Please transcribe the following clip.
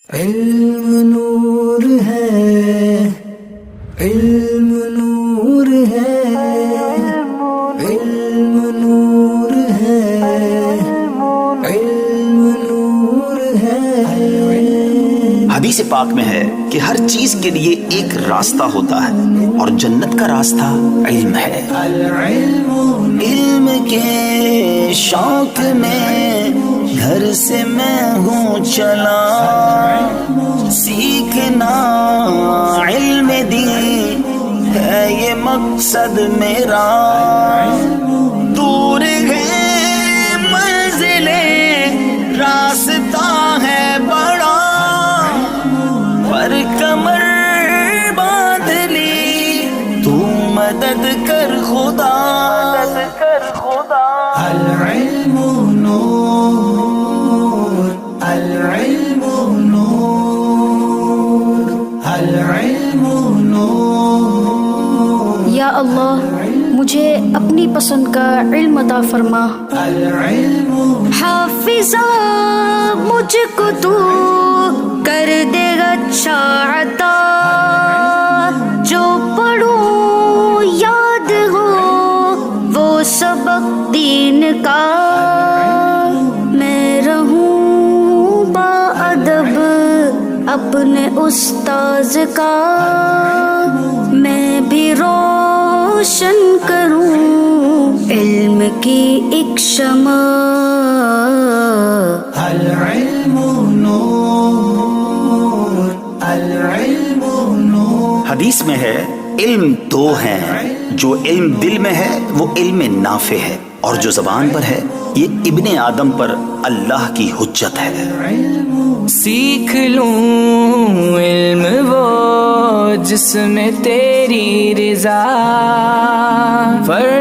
علم نور ہے، علم نور ہے، علم نور ہے، علم نور ہے۔ حدیث پاک میں ہے کہ ہر چیز کے لیے ایک راستہ ہوتا ہے اور جنت کا راستہ علم ہے۔ علم کے شوق میں گھر سے میں ہوں چلا، سیکھنا علم دین ہے یہ مقصد میرا۔ دور ہے منزلیں، راستہ ہے بڑا، پر کمر باندھ لی تو مدد کر خدا۔ العلم نور، العلم نور، العلم نور۔ یا اللہ مجھے اپنی پسند کا علم عطا فرما۔ العلم حافظہ مجھ کو تو کر دے اچھا عطا، جو پڑھوں یاد ہو وہ سبق دین کا۔ میں رہوں با ادب اپنے استاذ کا، میں بھی روشن کروں علم کی ایک شمع۔ العلم نور، العلم نور۔ حدیث میں ہے علم دو ہیں، جو علم دل میں ہے وہ علم نافع ہے، اور جو زبان پر ہے یہ ابن آدم پر اللہ کی حجت ہے۔ سیکھ لوں علم وہ جس میں تیری رضا، فرض